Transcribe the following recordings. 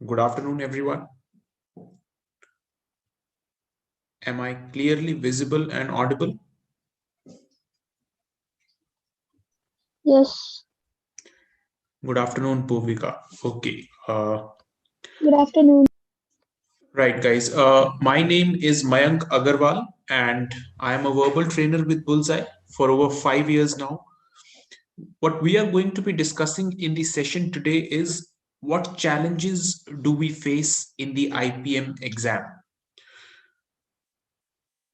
Good afternoon, everyone. Am I clearly visible and audible? Yes, Good afternoon, Purvika. Okay. good afternoon. Right, guys. My name is Mayank Agarwal, and I am a verbal trainer with Bullseye for over 5 years now. What we are going to be discussing in the session today is what challenges do we face in the IPM exam?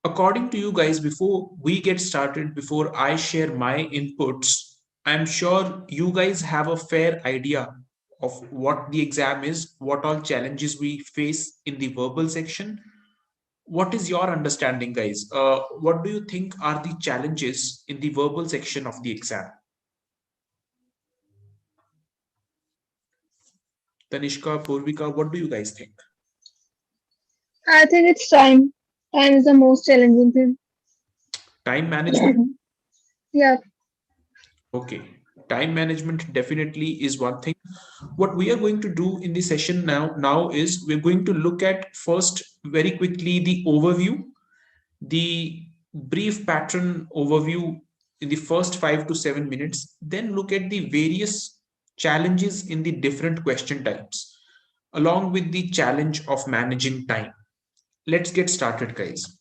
According to you guys, before we get started, before I share my inputs, I'm sure you guys have a fair idea of what the exam is, what all challenges we face in the verbal section. What is your understanding, guys? What do you think are the challenges in the verbal section of the exam? Tanishka, Purvika, what do you guys think? I think it's time. Time is the most challenging thing. Time management. Yeah, Okay, time management definitely is one thing. What we are going to do in the session now is we're going to look at first very quickly the overview, the brief pattern overview in the first 5 to 7 minutes, then look at the various challenges in the different question types, along with the challenge of managing time. Let's get started, guys.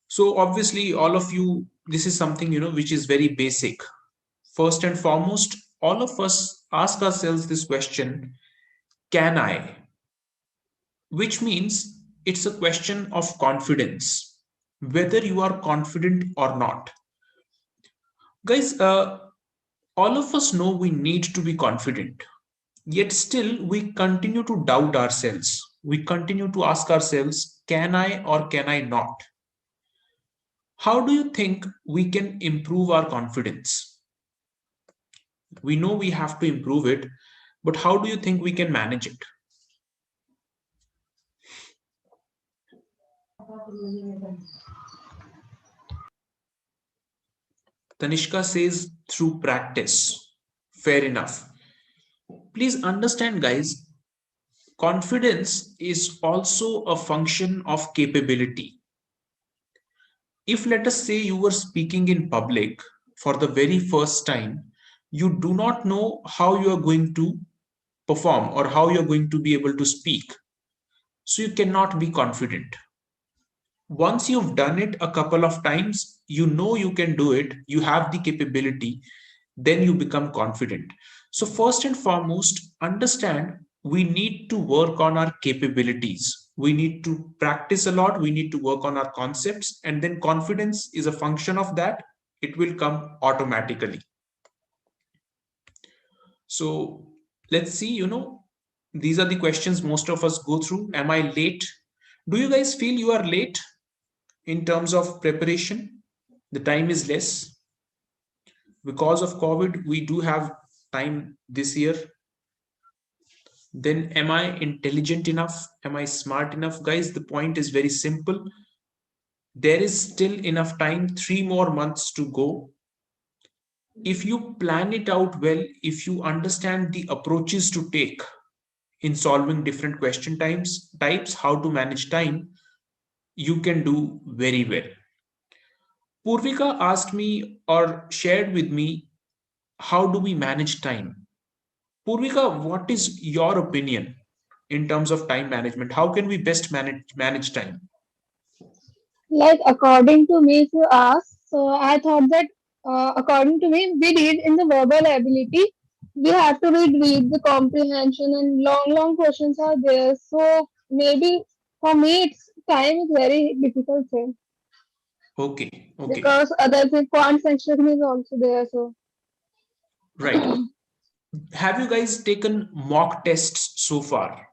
So obviously, all of you, this is something which is very basic. First and foremost, all of us ask ourselves this question: Can I? Which means it's a question of confidence, whether you are confident or not. Guys, all of us know we need to be confident, yet still we continue to doubt ourselves. We continue to ask ourselves, can I or can I not? How do you think we can improve our confidence? We know we have to improve it, but how do you think we can manage it? Tanishka says through practice. Fair enough. Please understand, guys, confidence is also a function of capability. If, let us say, you were speaking in public for the very first time, you do not know how you are going to perform or how you are going to be able to speak. So you cannot be confident. Once you've done it a couple of times, you know you can do it, you have the capability, then you become confident. So, first and foremost, understand we need to work on our capabilities. We need to practice a lot, we need to work on our concepts, and then confidence is a function of that. It will come automatically. So, let's see, these are the questions most of us go through. Am I late? Do you guys feel you are late in terms of preparation? The time is less. Because of COVID, we do have time this year. Then am I intelligent enough? Am I smart enough? Guys, the point is very simple. There is still enough time, 3 more months to go. If you plan it out well, if you understand the approaches to take in solving different question types, how to manage time, you can do very well. Purvika asked me or shared with me, how do we manage time? Purvika, what is your opinion in terms of time management? How can we best manage time? like according to me, if you ask, so I thought that according to me, we read in the verbal ability, we have to read the comprehension and long questions are there. So maybe for me, it's time is very difficult thing Okay, okay, because other thing, quant section is also there. So right. Have you guys taken mock tests so far?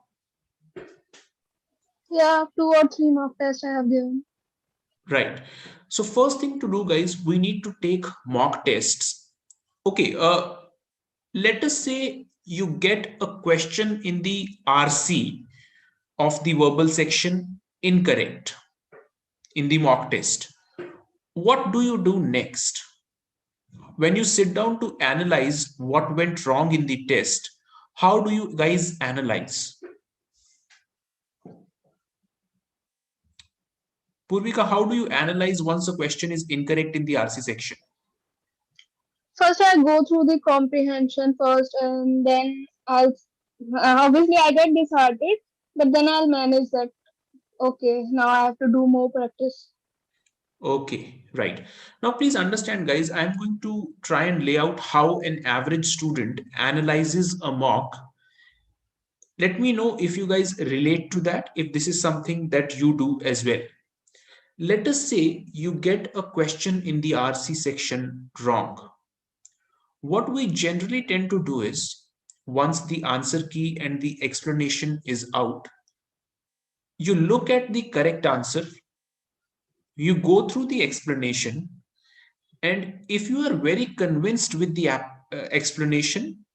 yeah, 2 or 3 mock tests I have given. Right. So first thing to do, guys, we need to take mock tests. Okay, let us say you get a question in the RC of the verbal section incorrect in the mock test. What do you do next? When you sit down to analyze what went wrong in the test, How do you guys analyze? Purvika, how do you analyze once a question is incorrect in the RC section? First, I go through the comprehension first, and then I'll obviously I get disheartened, but then I'll manage that. Okay, now I have to do more practice. Okay, right. Now, please understand, guys, I'm going to try and lay out how an average student analyzes a mock. Let me know if you guys relate to that, if this is something that you do as well. Let us say you get a question in the RC section wrong. What we generally tend to do is, once the answer key and the explanation is out, you look at the correct answer, you go through the explanation, and if you are very convinced with the explanation,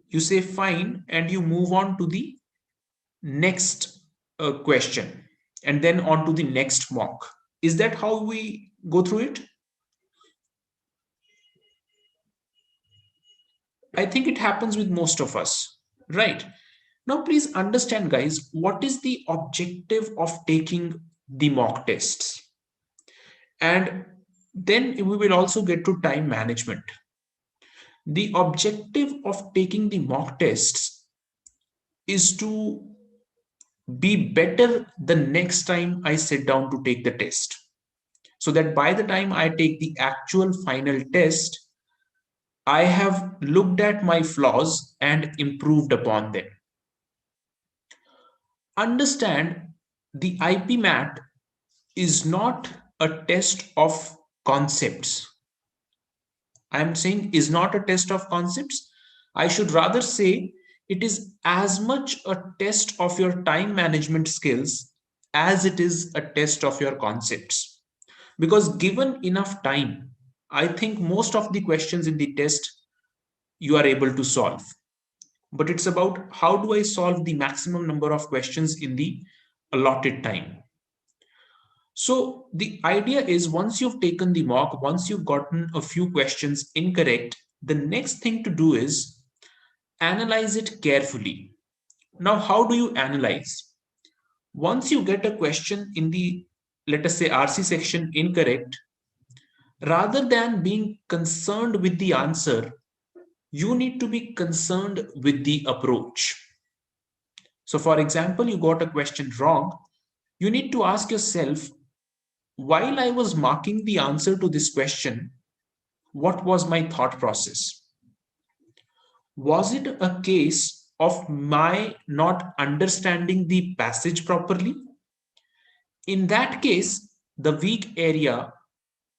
you say fine and you move on to the next question and then on to the next mock. Is that how we go through it? I think it happens with most of us, right? Now, please understand, guys, what is the objective of taking the mock tests? And then we will also get to time management. The objective of taking the mock tests is to be better the next time I sit down to take the test. So that by the time I take the actual final test, I have looked at my flaws and improved upon them. Understand the IPMAT is not a test of concepts. I am saying is not a test of concepts. I should rather say it is as much a test of your time management skills as it is a test of your concepts. Because given enough time, I think most of the questions in the test you are able to solve. But it's about how do I solve the maximum number of questions in the allotted time. So the idea is once you've taken the mock, once you've gotten a few questions incorrect, the next thing to do is analyze it carefully. Now, how do you analyze? Once you get a question in the, let us say, RC section incorrect, rather than being concerned with the answer, you need to be concerned with the approach. So, for example, you got a question wrong, you need to ask yourself, while I was marking the answer to this question, what was my thought process? Was it a case of my not understanding the passage properly? In that case, the weak area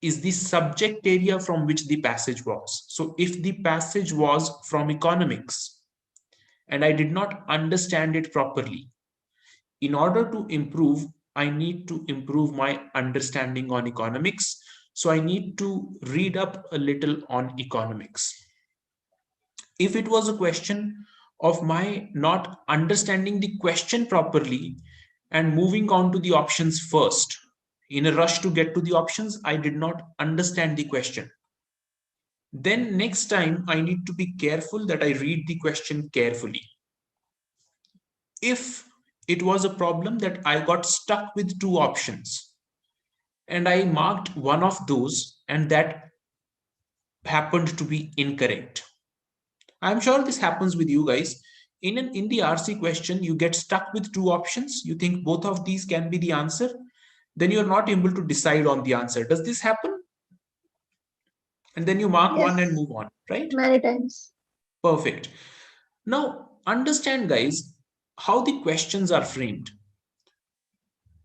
is the subject area from which the passage was. So, if the passage was from economics and I did not understand it properly, in order to improve, I need to improve my understanding on economics. So, I need to read up a little on economics. If it was a question of my not understanding the question properly and moving on to the options first, in a rush to get to the options, I did not understand the question. Then next time, I need to be careful that I read the question carefully. If it was a problem that I got stuck with two options and I marked one of those and that happened to be incorrect, I'm sure this happens with you guys. In the RC question, you get stuck with two options. You think both of these can be the answer. Then you're not able to decide on the answer. Does this happen? And then you mark one and Yes, move on, right? many times. Perfect. Now, understand, guys, how the questions are framed.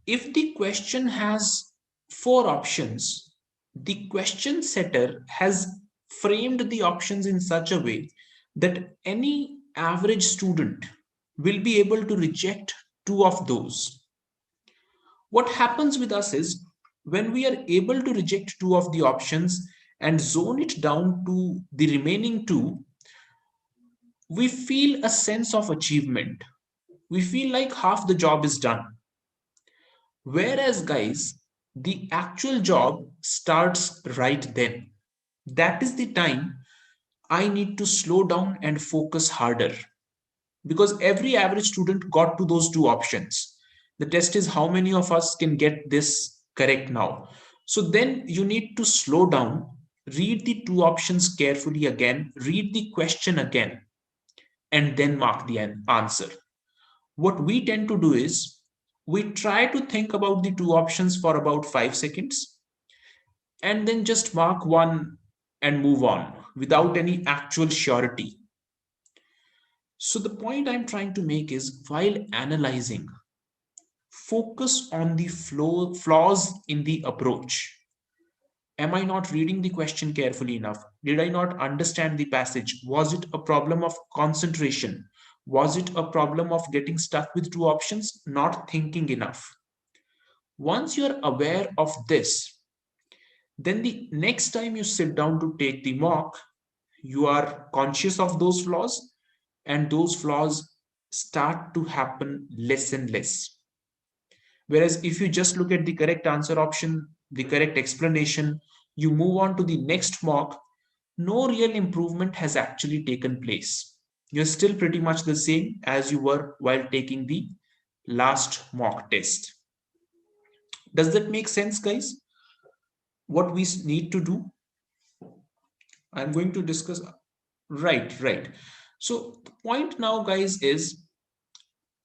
If the question has four options, the question setter has framed the options in such a way that any average student will be able to reject two of those. What happens with us is when we are able to reject two of the options and zone it down to the remaining two, we feel a sense of achievement. We feel like half the job is done. Whereas, guys, the actual job starts right then. That is the time I need to slow down and focus harder, because every average student got to those two options. The test is how many of us can get this correct now. So then you need to slow down, read the two options carefully again, read the question again, and then mark the answer. What we tend to do is we try to think about the two options for about 5 seconds and then just mark one and move on without any actual surety. So, the point I'm trying to make is while analyzing, focus on the flaws in the approach. Am I not reading the question carefully enough? Did I not understand the passage? Was it a problem of concentration? Was it a problem of getting stuck with two options? Not thinking enough. Once you're aware of this, then the next time you sit down to take the mock, you are conscious of those flaws, and those flaws start to happen less and less. Whereas if you just look at the correct answer option, the correct explanation, you move on to the next mock, no real improvement has actually taken place. You're still pretty much the same as you were while taking the last mock test. Does that make sense, guys? What we need to do? I'm going to discuss. Right. So, the point now, guys, is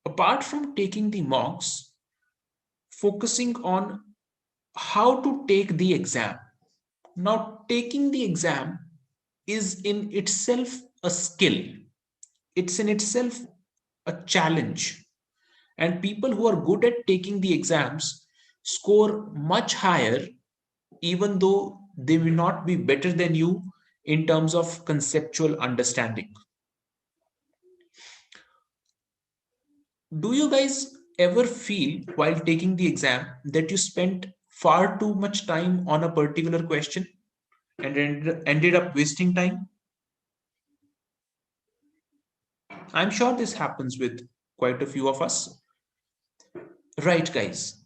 apart from taking the mocks, focusing on how to take the exam. Now, taking the exam is in itself a skill, it's in itself a challenge. And people who are good at taking the exams score much higher, even though they will not be better than you in terms of conceptual understanding. Do you guys ever feel while taking the exam that you spent far too much time on a particular question and ended up wasting time? I'm sure this happens with quite a few of us. Right, guys.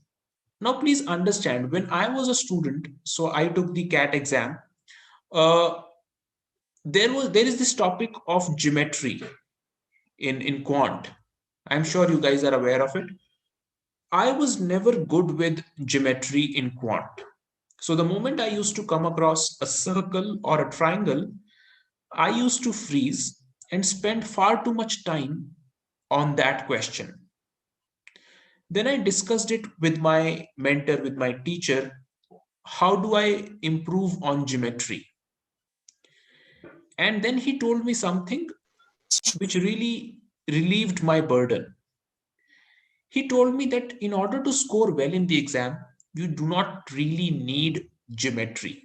Now, please understand when I was a student, so I took the CAT exam. Uh, there is this topic of geometry in quant. I'm sure you guys are aware of it. I was never good with geometry in quant. So the moment I used to come across a circle or a triangle, I used to freeze and spend far too much time on that question. Then I discussed it with my mentor, with my teacher. How do I improve on geometry? And then he told me something which really relieved my burden. He told me that in order to score well in the exam, you do not really need geometry.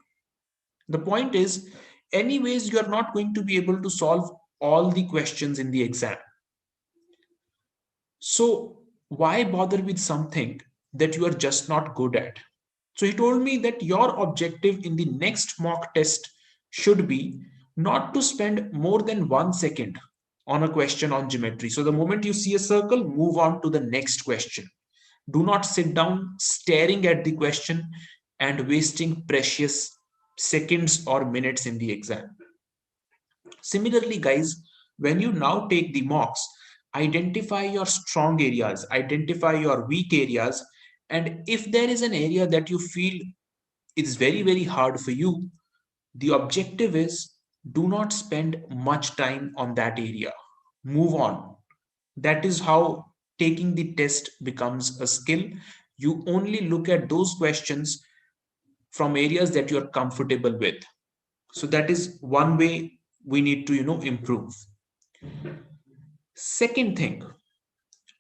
The point is, anyways, you are not going to be able to solve all the questions in the exam. So, why bother with something that you are just not good at? So, he told me that your objective in the next mock test should be not to spend more than 1 second on a question on geometry. So, the moment you see a circle, move on to the next question. Do not sit down staring at the question and wasting precious seconds or minutes in the exam. Similarly, guys, when you now take the mocks, identify your strong areas, identify your weak areas, and if there is an area that you feel is very, very hard for you, the objective is do not spend much time on that area. Move on. That is how taking the test becomes a skill. You only look at those questions from areas that you're comfortable with. So that is one way we need to, improve. Second thing,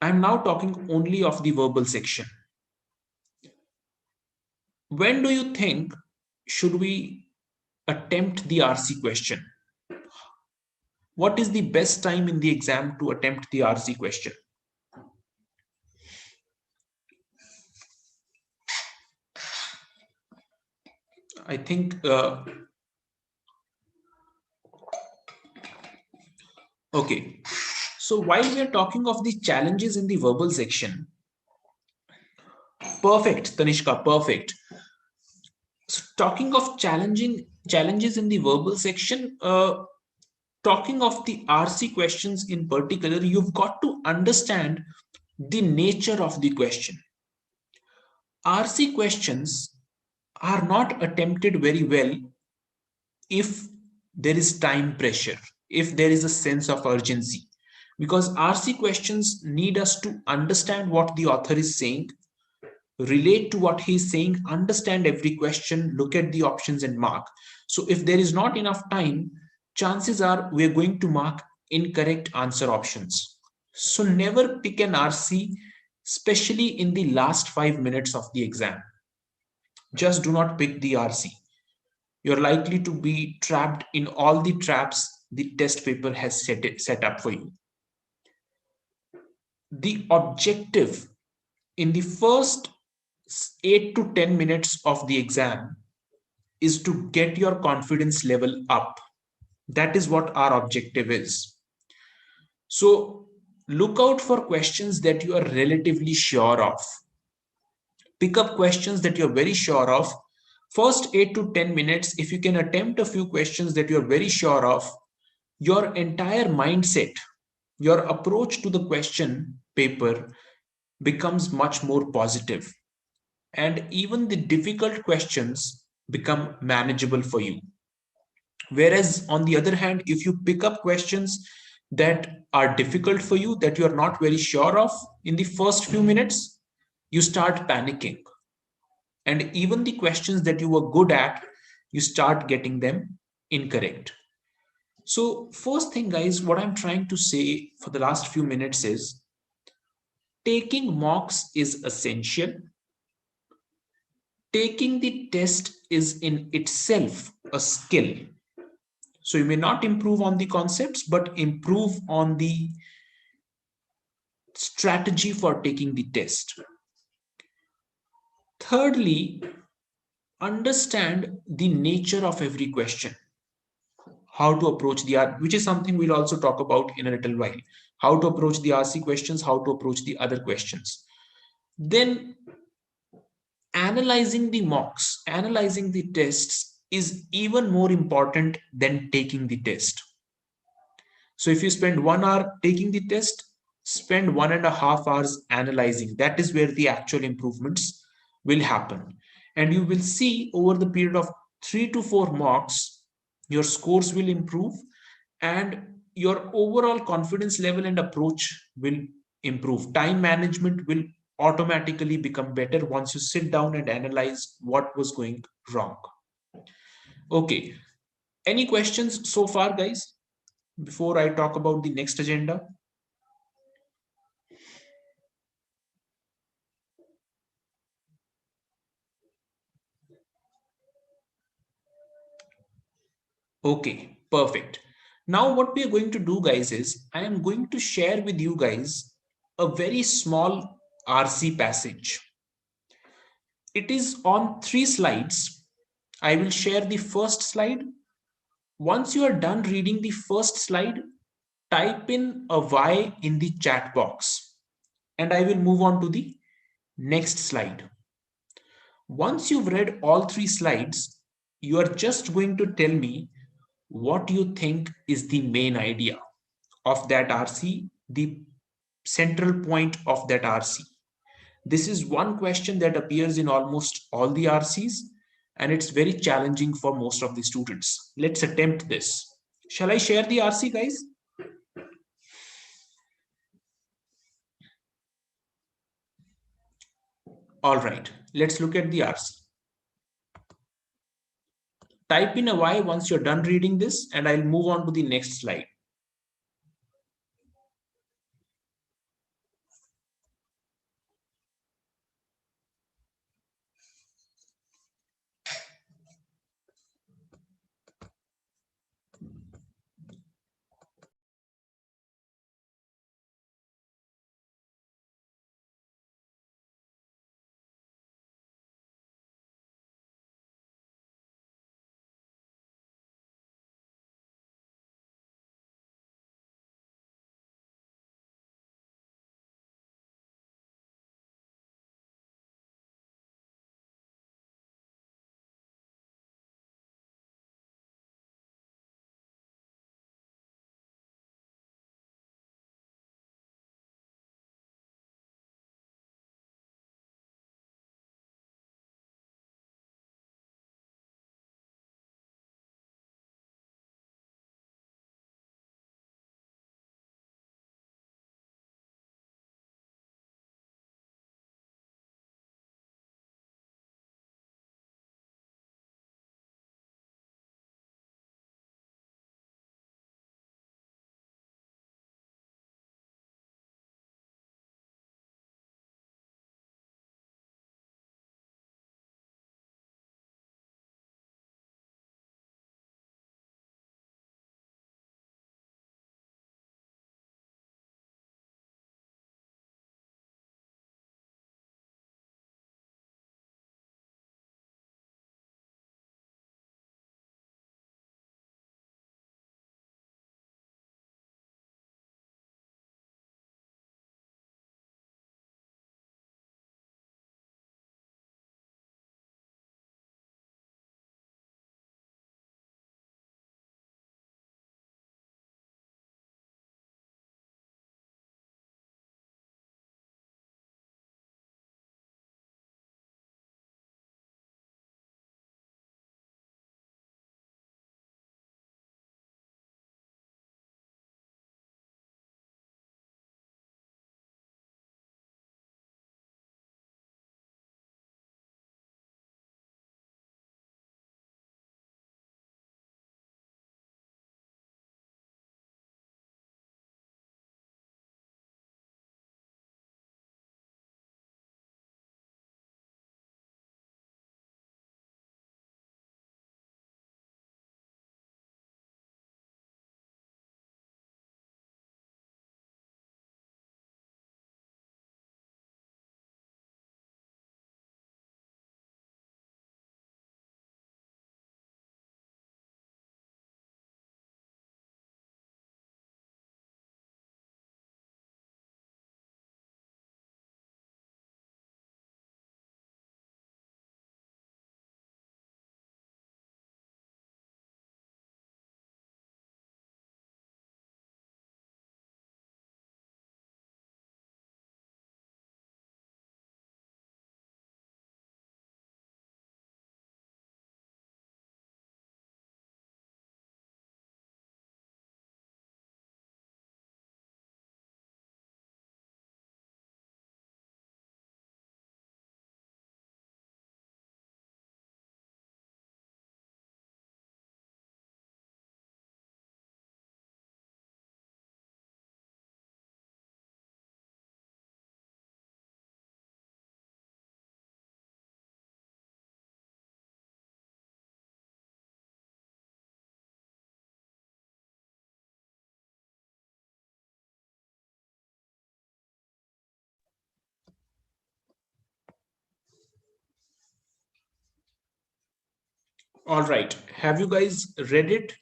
I'm now talking only of the verbal section. When do you think should we attempt the RC question? What is the best time in the exam to attempt the RC question? I think, okay. So while we are talking of the challenges in the verbal section, perfect, Tanishka, perfect. So talking of challenging challenges in the verbal section, talking of the RC questions in particular, you've got to understand the nature of the question. RC questions are not attempted very well if there is time pressure, if there is a sense of urgency. Because RC questions need us to understand what the author is saying, relate to what he's saying, understand every question, look at the options and mark. So if there is not enough time, chances are we're going to mark incorrect answer options. So never pick an RC, especially in the last 5 minutes of the exam. Just do not pick the RC. You're likely to be trapped in all the traps the test paper has set up for you. The objective in the first 8 to 10 minutes of the exam is to get your confidence level up. That is what our objective is. So look out for questions that you are relatively sure of. Pick up questions that you're very sure of. First 8 to 10 minutes, if you can attempt a few questions that you're very sure of, your entire mindset, your approach to the question paper becomes much more positive, and even the difficult questions become manageable for you. Whereas, on the other hand, if you pick up questions that are difficult for you, that you are not very sure of in the first few minutes, you start panicking. And even the questions that you were good at, you start getting them incorrect. So, first thing, guys, what I'm trying to say for the last few minutes is taking mocks is essential. Taking the test is in itself a skill. So you may not improve on the concepts, but improve on the strategy for taking the test. Thirdly, understand the nature of every question, how to approach the R, which is something we'll also talk about in a little while. How to approach the RC questions, how to approach the other questions. Then analyzing the mocks, analyzing the tests is even more important than taking the test. So if you spend 1 hour taking the test, spend 1.5 hours analyzing. That is where the actual improvements will happen. And you will see over the period of 3 to 4 mocks, your scores will improve and your overall confidence level and approach will improve. Time management will automatically become better once you sit down and analyze what was going wrong. Okay. Any questions so far, guys, before I talk about the next agenda? Okay, perfect. Now what we are going to do, guys, is I am going to share with you guys a very small RC passage. It is on 3 slides. I will share the first slide. Once you are done reading the first slide, type in a Y in the chat box and I will move on to the next slide. Once you've read all 3 slides, you are just going to tell me what you think is the main idea of that RC, the central point of that RC. This is one question that appears in almost all the RCs and it's very challenging for most of the students. Let's attempt this. Shall I share the RC, guys? All right, let's look at the RC. Type in a Y once you're done reading this and I'll move on to the next slide. All right, have you guys read it?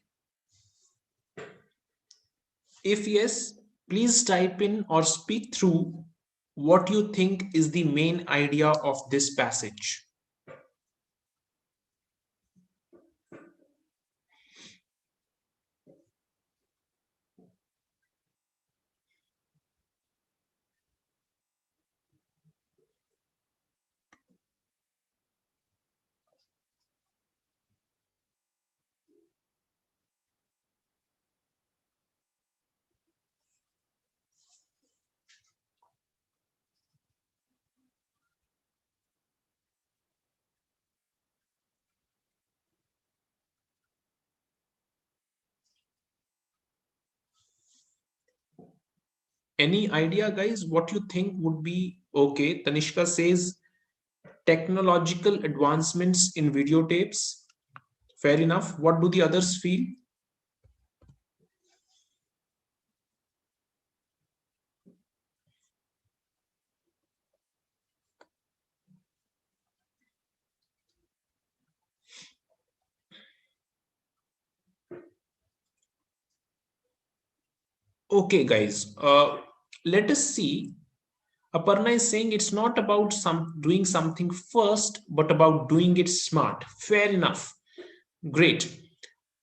If yes, please type in or speak through what you think is the main idea of this passage. Any idea, guys, what you think would be okay? Tanishka says technological advancements in videotapes. Fair enough. What do the others feel? Okay, guys. Let us see. Aparna is saying it's not about doing something first, but about doing it smart. Fair enough. Great.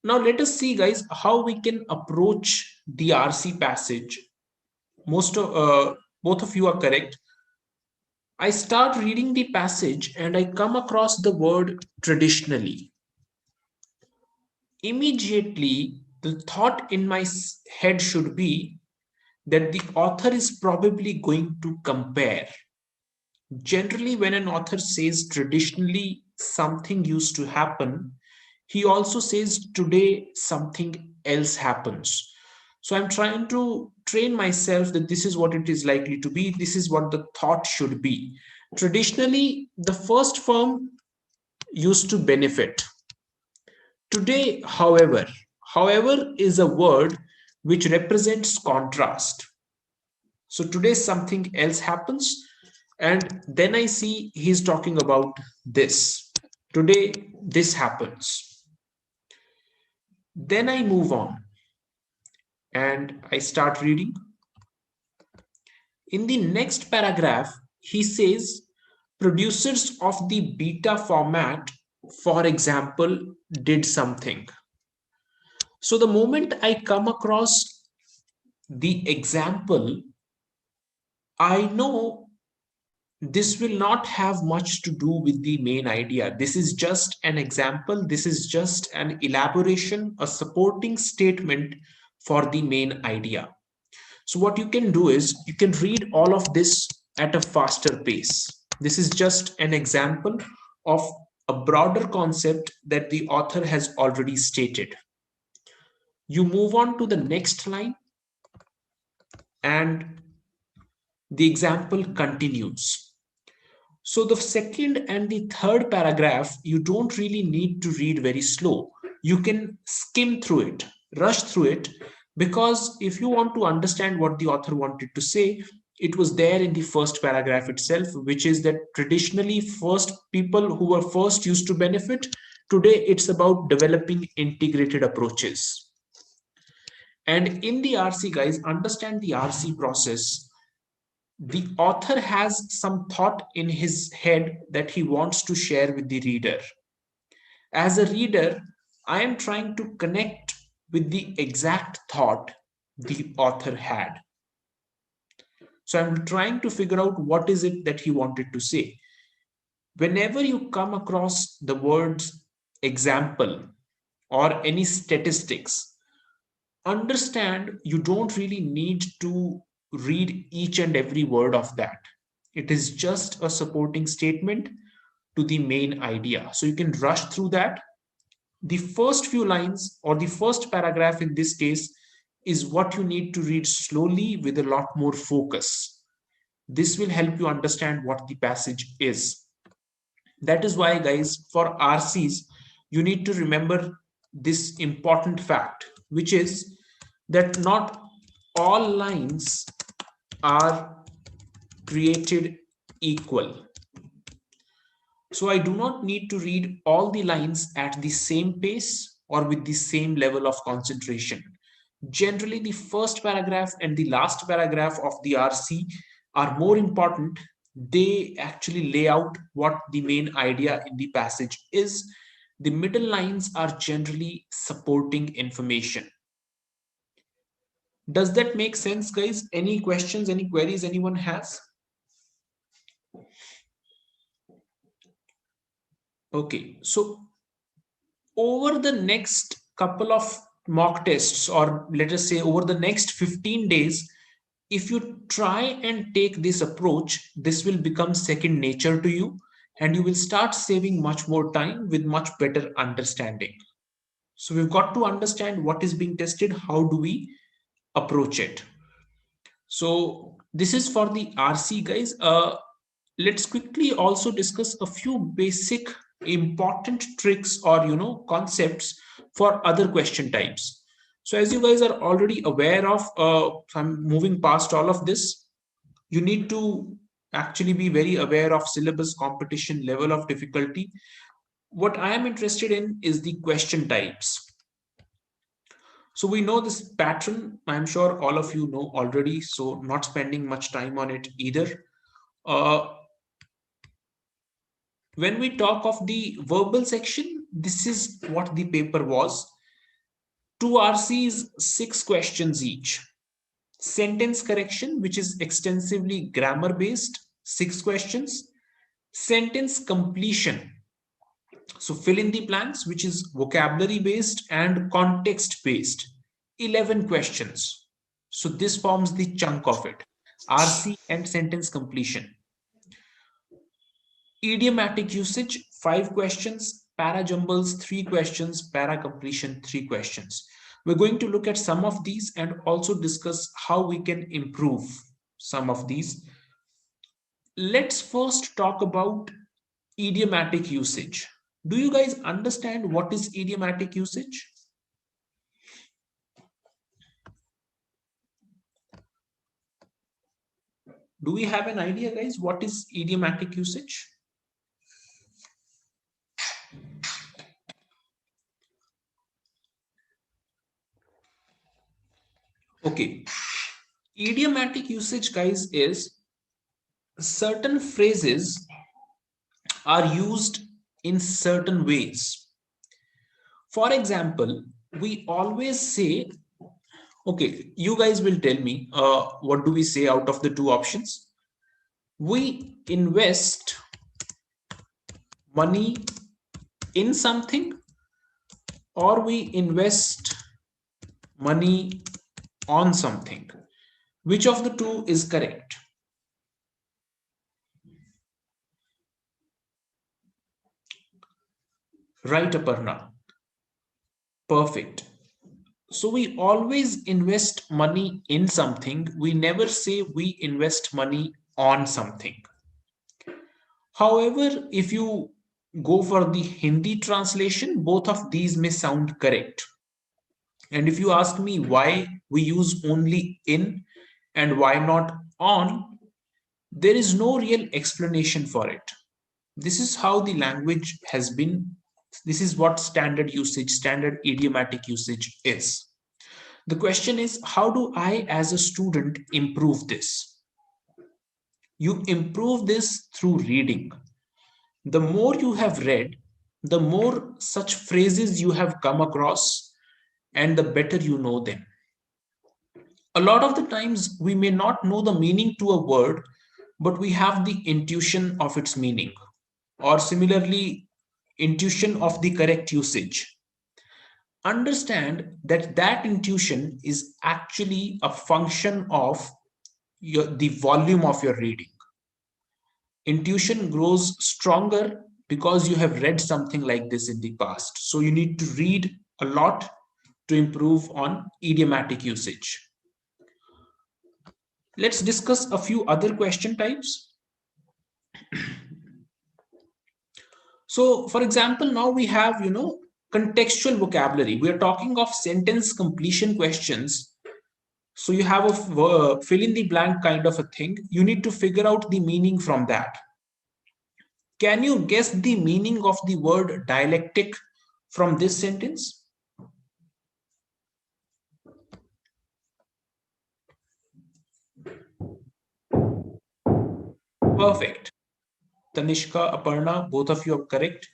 Now let us see, guys, how we can approach the RC passage. Both of you are correct. I start reading the passage and I come across the word traditionally. Immediately, the thought in my head should be that the author is probably going to compare. Generally, when an author says traditionally something used to happen, he also says today something else happens. So I'm trying to train myself that this is what it is likely to be, this is what the thought should be. Traditionally, the first firm used to benefit. Today, however is a word which represents contrast. So today something else happens, and then I see he's talking about this. Today, this happens. Then I move on and I start reading. In the next paragraph, he says producers of the beta format, for example, did something. So the moment I come across the example, I know this will not have much to do with the main idea. This is just an example. This is just an elaboration, a supporting statement for the main idea. So what you can do is you can read all of this at a faster pace. This is just an example of a broader concept that the author has already stated. You move on to the next line and the example continues. So the second and the third paragraph, you don't really need to read very slow. You can skim through it, rush through it, because if you want to understand what the author wanted to say, it was there in the first paragraph itself, which is that traditionally first people who were first used to benefit. Today it's about developing integrated approaches. And in the RC, guys, understand the RC process. The author has some thought in his head that he wants to share with the reader. As a reader, I am trying to connect with the exact thought the author had. So I'm trying to figure out what is it that he wanted to say. Whenever you come across the words example or any statistics, understand you don't really need to read each and every word of that. It is just a supporting statement to the main idea. So you can rush through that. The first few lines or the first paragraph in this case is what you need to read slowly with a lot more focus. This will help you understand what the passage is. That is why, guys, for RCs, you need to remember this important fact, which is that not all lines are created equal. So I do not need to read all the lines at the same pace or with the same level of concentration. Generally, the first paragraph and the last paragraph of the RC are more important. They actually lay out what the main idea in the passage is. The middle lines are generally supporting information. Does that make sense, guys? Any questions, any queries anyone has? Okay, so over the next couple of mock tests, or let us say over the next 15 days, if you try and take this approach, this will become second nature to you, and you will start saving much more time with much better understanding. So we've got to understand what is being tested, how do we approach it. So this is for the RC, guys. Let's quickly also discuss a few basic important tricks or concepts for other question types. So as you guys are already aware of, I'm moving past all of this. You need to actually be very aware of syllabus, competition, level of difficulty. What I am interested in is the question types. So we know this pattern. I'm sure all of you know already, so not spending much time on it either. Uh, when we talk of the verbal section, this is what the paper was. Two RCs, 6 questions each. Sentence correction, which is extensively grammar based, 6 questions. Sentence completion, so fill in the blanks, which is vocabulary based and context based, 11 questions. So this forms the chunk of it, RC and sentence completion. Idiomatic usage, 5 questions. Para jumbles, 3 questions. Para completion, 3 questions. We're going to look at some of these and also discuss how we can improve some of these. Let's first talk about idiomatic usage. Do you guys understand what is idiomatic usage? Do we have an idea, guys, what is idiomatic usage? Okay. Idiomatic usage, guys, is certain phrases are used in certain ways. For example, we always say, okay, you guys will tell me, what do we say out of the two options? We invest money in something, or we invest money on something. Which of the two is correct? Right, Aparna. Perfect. So we always invest money in something. We never say we invest money on something. However, if you go for the Hindi translation, both of these may sound correct. And if you ask me why we use only in and why not on, there is no real explanation for it. This is how the language has been. This is what standard usage, standard idiomatic usage is. The question is, how do I, as a student, improve this? You improve this through reading. The more you have read, the more such phrases you have come across, and the better you know them. A lot of the times, we may not know the meaning to a word, but we have the intuition of its meaning, or similarly, intuition of the correct usage. Understand that that intuition is actually a function of the volume of your reading. Intuition grows stronger because you have read something like this in the past. So you need to read a lot to improve on idiomatic usage. Let's discuss a few other question types. So, for example, now we have, contextual vocabulary. We are talking of sentence completion questions. So you have a fill in the blank kind of a thing. You need to figure out the meaning from that. Can you guess the meaning of the word dialectic from this sentence? Perfect. Tanishka, Aparna, both of you are correct.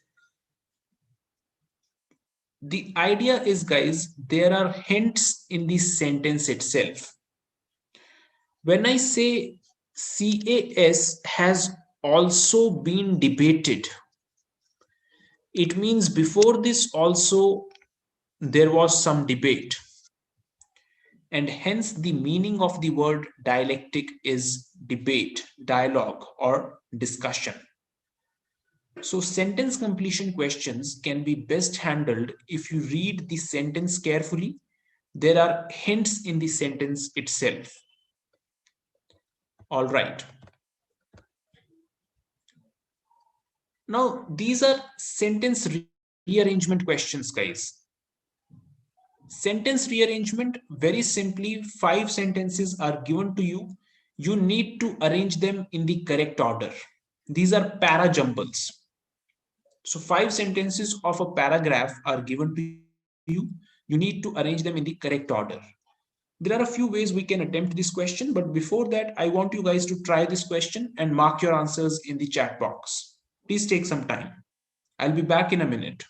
The idea is, guys, there are hints in the sentence itself. When I say CAS has also been debated, it means before this also there was some debate, and hence the meaning of the word dialectic is debate, dialogue, or discussion. So sentence completion questions can be best handled if you read the sentence carefully. There are hints in the sentence itself. All right. Now, these are sentence rearrangement questions, guys. Sentence rearrangement, very simply, 5 sentences are given to you. You need to arrange them in the correct order. These are para jumbles. So, 5 sentences of a paragraph are given to you. You need to arrange them in the correct order. There are a few ways we can attempt this question, but before that, I want you guys to try this question and mark your answers in the chat box. Please take some time. I'll be back in a minute.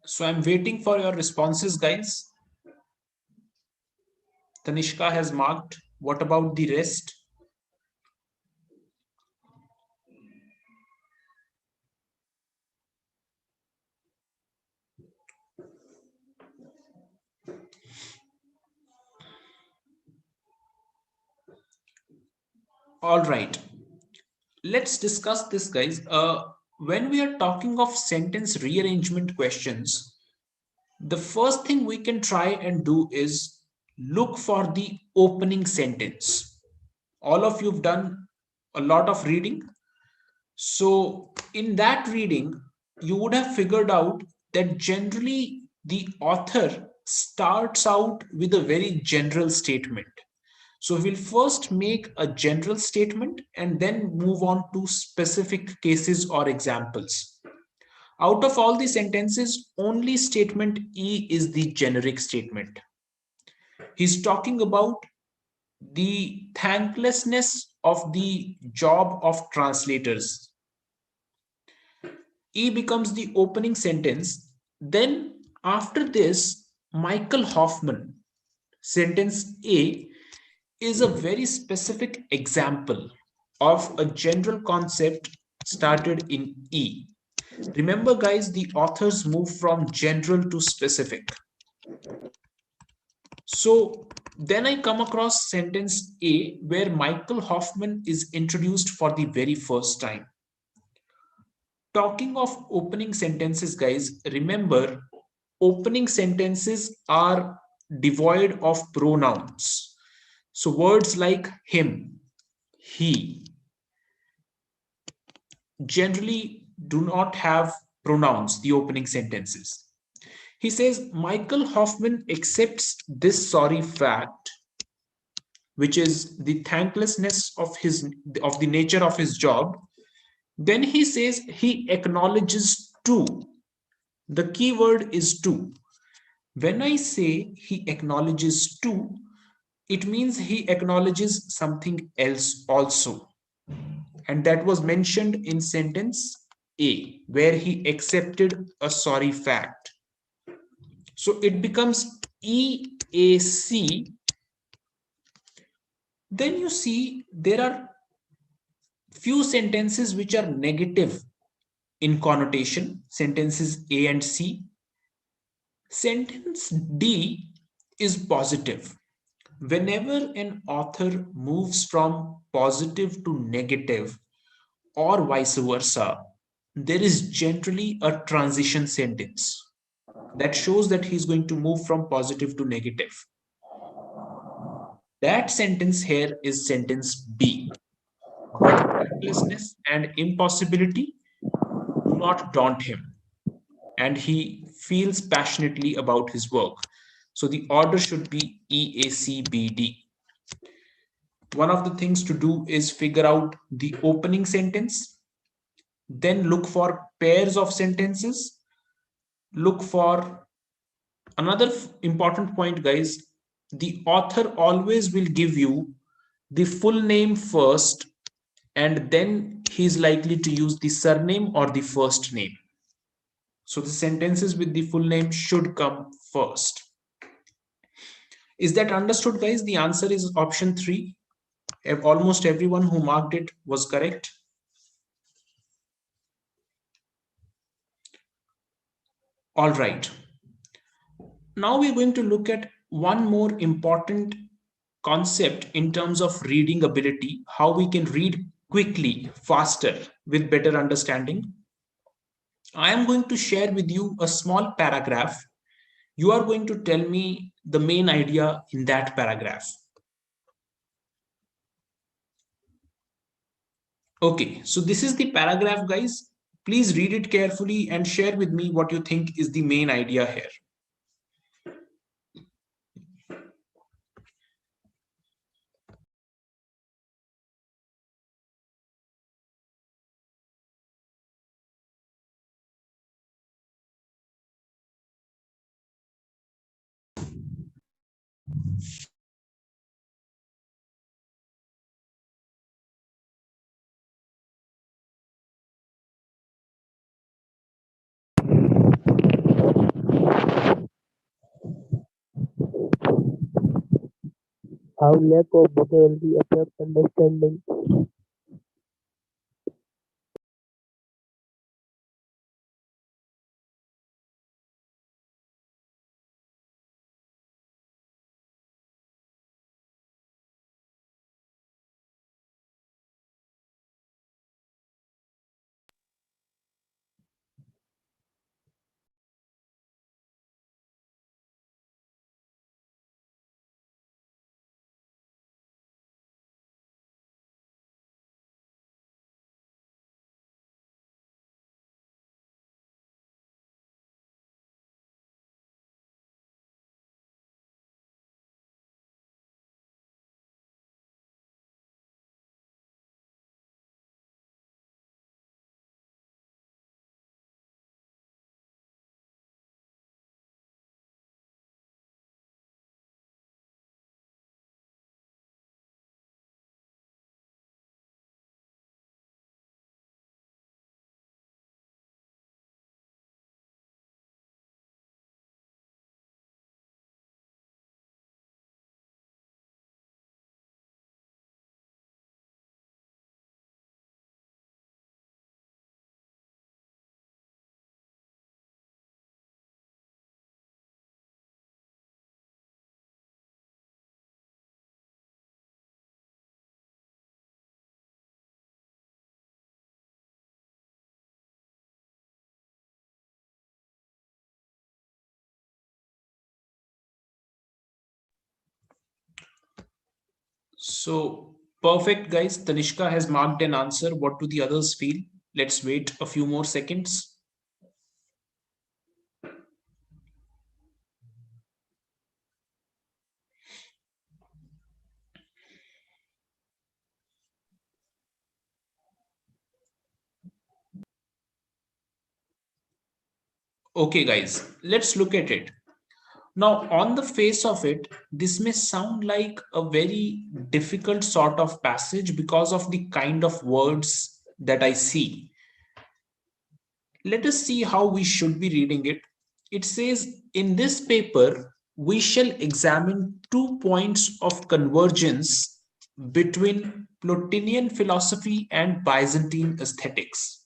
So I'm waiting for your responses, guys. Tanishka has marked. What about the rest? All right. Let's discuss this, guys. When we are talking of sentence rearrangement questions, the first thing we can try and do is look for the opening sentence. All of you've done a lot of reading. So, in that reading, you would have figured out that generally the author starts out with a very general statement. So, we'll first make a general statement and then move on to specific cases or examples. Out of all the sentences, only statement E is the generic statement. He's talking about the thanklessness of the job of translators. E becomes the opening sentence. Then After this, Michael Hoffman, sentence A, is a very specific example of a general concept started in E. Remember, guys, the authors move from general to specific. So then I come across sentence A where Michael Hoffman is introduced for the very first time. Talking of opening sentences, guys, remember opening sentences are devoid of pronouns. So words like him, he generally do not have pronouns, the opening sentences. He says Michael Hoffman accepts this sorry fact, which is the thanklessness of the nature of his job. Then he says he acknowledges too. The key word is too. When I say he acknowledges too, it means he acknowledges something else also. And that was mentioned in sentence A, where he accepted a sorry fact. So it becomes EAC. Then you see there are few sentences which are negative in connotation, sentences A and C. Sentence D is positive. Whenever an author moves from positive to negative or vice versa, there is generally a transition sentence that shows that he's going to move from positive to negative. That sentence here is sentence B. But thanklessness and impossibility do not daunt him, and he feels passionately about his work. So the order should be EACBD. One of the things to do is figure out the opening sentence, then look for pairs of sentences, look for another important point, guys. The author always will give you the full name first, and then he's likely to use the surname or the first name. So the sentences with the full name should come first. Is that understood, guys? The answer is option 3. Almost everyone who marked it was correct. All right. Now we're going to look at one more important concept in terms of reading ability, how we can read quickly, faster, with better understanding. I am going to share with you a small paragraph. You are going to tell me the main idea in that paragraph. Okay, so this is the paragraph, guys. Please read it carefully and share with me what you think is the main idea here. How lack of vocabulary affects understanding. So perfect, guys. Tanishka has marked an answer. What do the others feel? Let's wait a few more seconds. Okay, guys, let's look at it. Now, on the face of it, this may sound like a very difficult sort of passage because of the kind of words that I see. Let us see how we should be reading it. It says, in this paper, we shall examine 2 points of convergence between Plotinian philosophy and Byzantine aesthetics.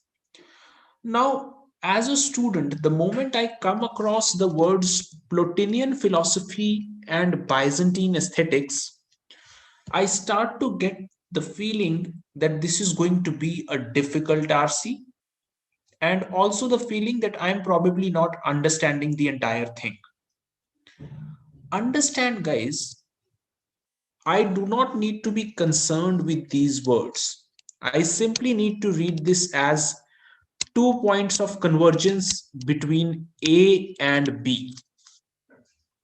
Now, as a student, the moment I come across the words Plotinian philosophy and Byzantine aesthetics, I start to get the feeling that this is going to be a difficult RC, and also the feeling that I'm probably not understanding the entire thing. Understand, guys, I do not need to be concerned with these words. I simply need to read this as 2 points of convergence between A and B.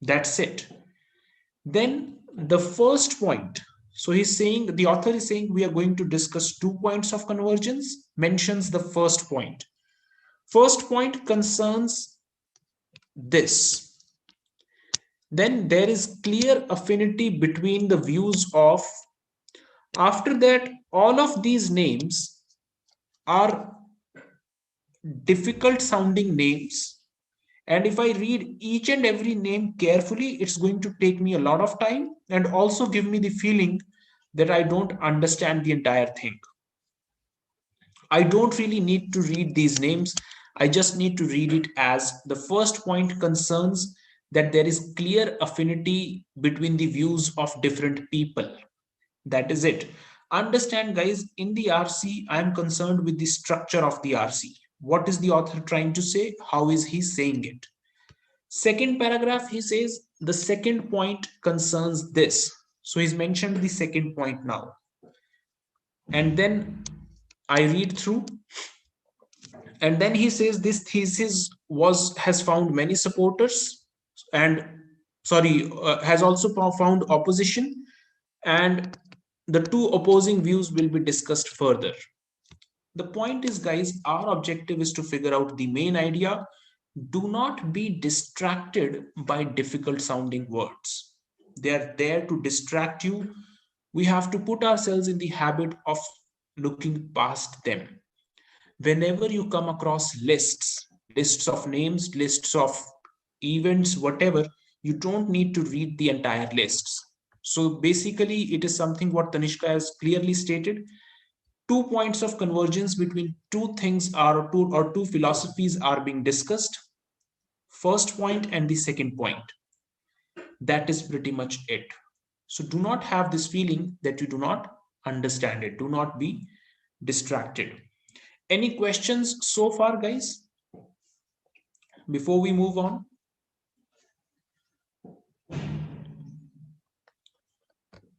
That's it. Then the first point. So he's saying, the author is saying we are going to discuss 2 points of convergence, mentions the first point. First point concerns this. Then there is clear affinity between the views of, after that, all of these names are difficult sounding names. And if I read each and every name carefully, it's going to take me a lot of time and also give me the feeling that I don't understand the entire thing. I don't really need to read these names. I just need to read it as the first point concerns that there is clear affinity between the views of different people. That is it. Understand, guys, in the RC, I am concerned with the structure of the RC. What is the author trying to say? How is he saying it? Second paragraph, he says the second point concerns this. So he's mentioned the second point now. And then I read through, and then he says this thesis has found many supporters, and has also found opposition, and the two opposing views will be discussed further. The point is, guys, our objective is to figure out the main idea. Do not be distracted by difficult sounding words. They are there to distract you. We have to put ourselves in the habit of looking past them. Whenever you come across lists of names, lists of events, whatever, you don't need to read the entire lists. So basically, it is something what Tanishka has clearly stated. 2 points of convergence between two things are two philosophies are being discussed. First point and the second point. That is pretty much it. So do not have this feeling that you do not understand it. Do not be distracted. Any questions so far, guys? Before we move on?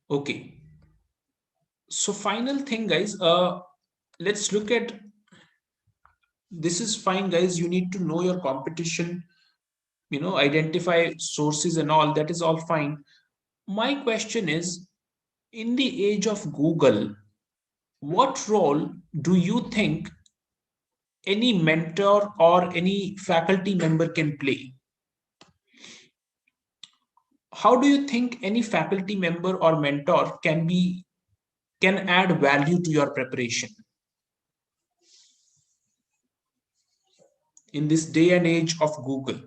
Okay. So final thing, guys, let's look at, this is fine, guys. You need to know your competition, identify sources and all. That is all fine. My question is, in the age of Google, what role do you think any mentor or any faculty member can play? How do you think any faculty member or mentor can add value to your preparation in this day and age of Google?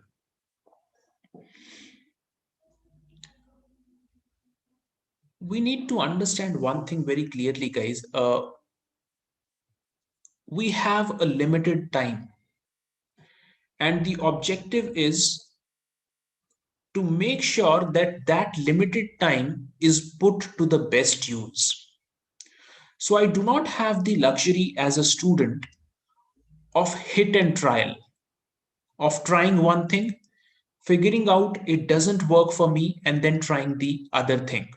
We need to understand one thing very clearly, guys. We have a limited time, and the objective is to make sure that that limited time is put to the best use. So I do not have the luxury as a student of hit and trial, of trying one thing, figuring out it doesn't work for me, and then trying the other thing.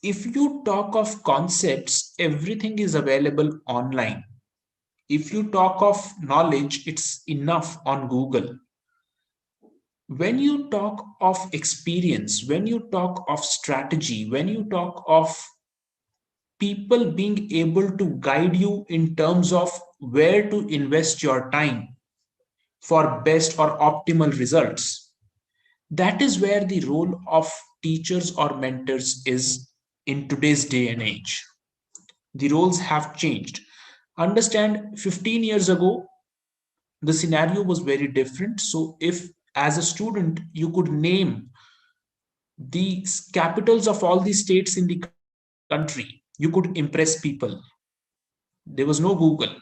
if you talk of concepts, everything is available online. If you talk of knowledge, it's enough on Google. When you talk of experience, when you talk of strategy, when you talk of people being able to guide you in terms of where to invest your time for best or optimal results, that is where the role of teachers or mentors is in today's day and age. The roles have changed. Understand, 15 years ago, the scenario was very different. So, if as a student you could name the capitals of all the states in the country, you could impress people. There was no Google.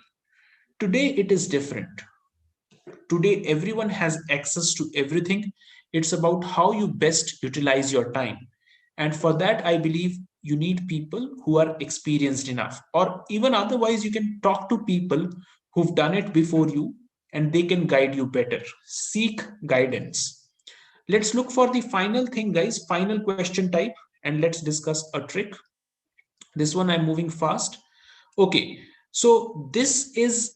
Today, it is different. Today, everyone has access to everything. It's about how you best utilize your time. And for that, I believe you need people who are experienced enough, or even otherwise, you can talk to people who've done it before you and they can guide you better. Seek guidance. Let's look for the final thing, guys, final question type, and let's discuss a trick. This one I'm moving fast. Okay, so this is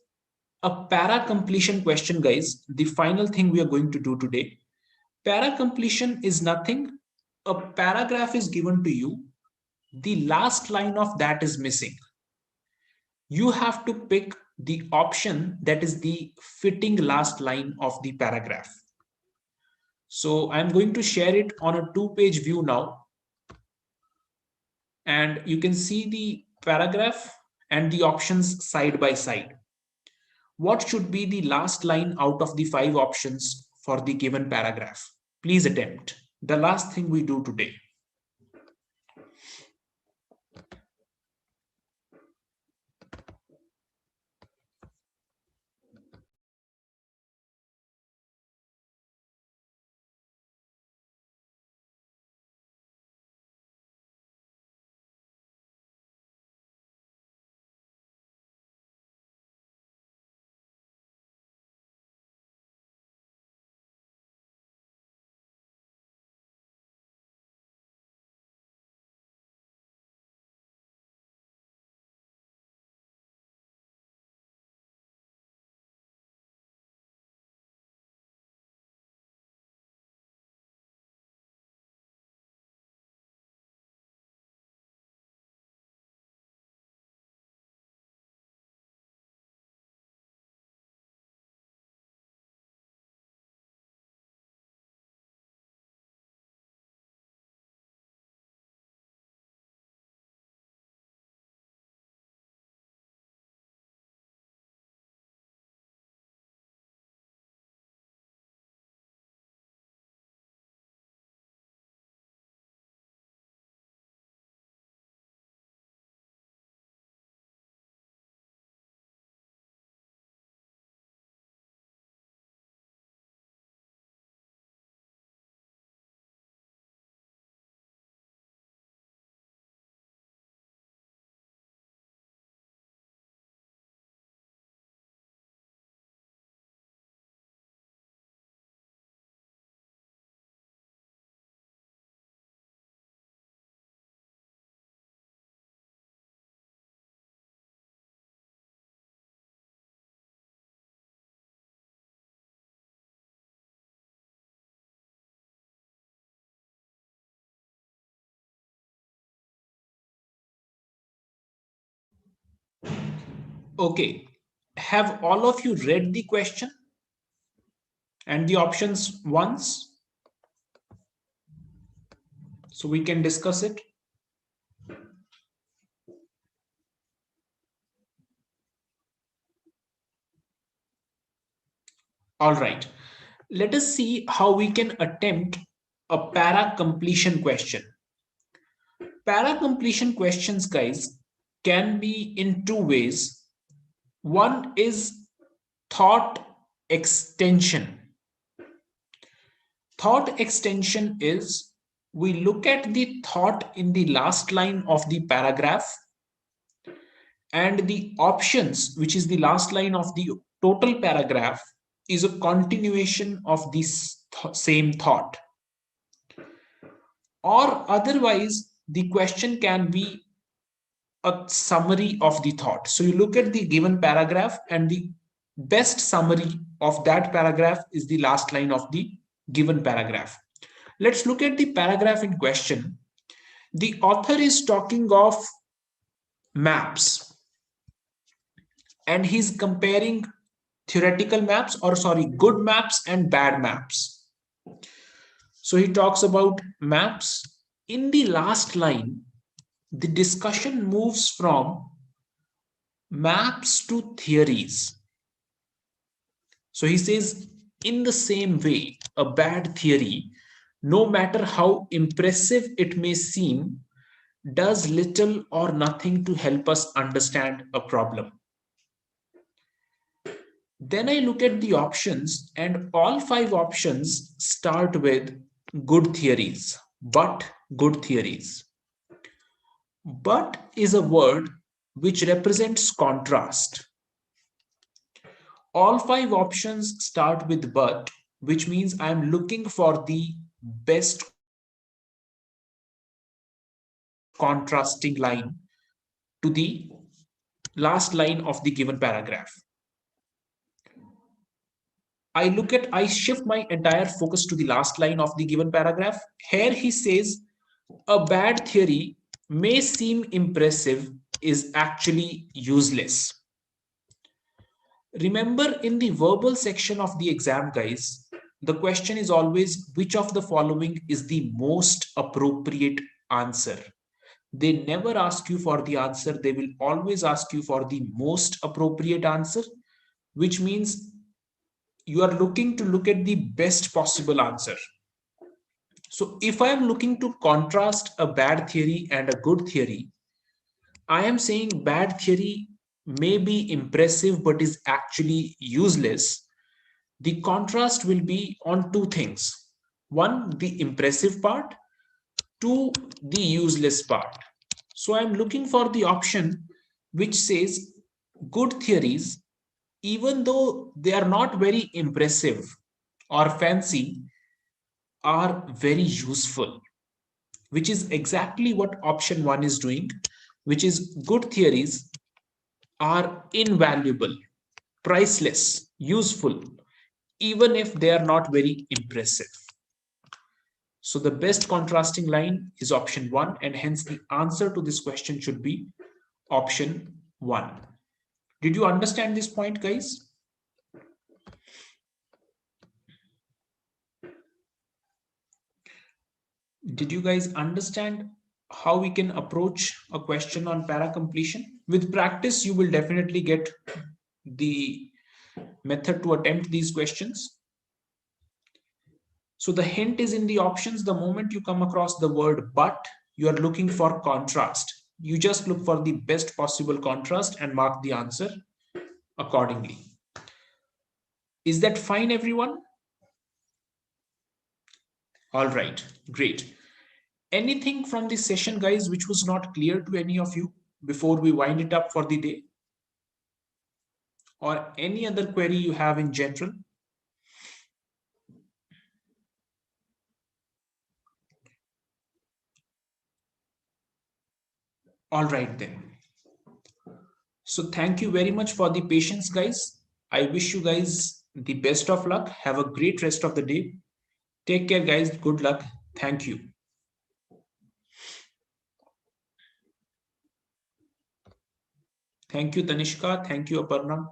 a para completion question, guys. The final thing we are going to do today. Para completion is nothing. A paragraph is given to you. The last line of that is missing. You have to pick the option that is the fitting last line of the paragraph. So I'm going to share it on a 2-page view now. And you can see the paragraph and the options side by side. What should be the last line out of the 5 options for the given paragraph? Please attempt. The last thing we do today. Okay. Have all of you read the question and the options once so we can discuss it? All right. Let us see how we can attempt a para completion question. Para completion questions, guys, can be in 2 ways. One is thought extension. Thought extension is we look at the thought in the last line of the paragraph and the options, which is the last line of the total paragraph, is a continuation of this same thought. Or otherwise, the question can be a summary of the thought. So you look at the given paragraph, and the best summary of that paragraph is the last line of the given paragraph. Let's look at the paragraph in question. The author is talking of maps, and he's comparing theoretical maps, or sorry, good maps and bad maps. So he talks about maps. In the last line, the discussion moves from maps to theories. So he says, in the same way, a bad theory, no matter how impressive it may seem, does little or nothing to help us understand a problem. Then I look at the options, and all 5 options start with good theories, but good theories. But is a word which represents contrast. All 5 options start with but, which means I am looking for the best contrasting line to the last line of the given paragraph. I shift my entire focus to the last line of the given paragraph. Here he says, a bad theory may seem impressive, is actually useless. Remember, in the verbal section of the exam, guys, the question is always which of the following is the most appropriate answer. They never ask you for the answer, they will always ask you for the most appropriate answer, which means you are looking to look at the best possible answer. So if I am looking to contrast a bad theory and a good theory, I am saying bad theory may be impressive but is actually useless. The contrast will be on 2 things. 1, the impressive part. 2, the useless part. So I'm looking for the option which says good theories, even though they are not very impressive or fancy, are very useful, which is exactly what option 1 is doing, which is good theories are invaluable, priceless, useful, even if they are not very impressive. So the best contrasting line is option 1, and hence the answer to this question should be option 1. Did you understand this point, guys? Did you guys understand how we can approach a question on para completion? With practice, you will definitely get the method to attempt these questions. So the hint is in the options. The moment you come across the word but, you are looking for contrast. You just look for the best possible contrast and mark the answer accordingly. Is that fine, everyone? All right, great. Anything from this session, guys, which was not clear to any of you before we wind it up for the day? Or any other query you have in general? All right then. So thank you very much for the patience, guys. I wish you guys the best of luck. Have a great rest of the day. Take care, guys. Good luck. Thank you. Thank you, Tanishka. Thank you, Aparna.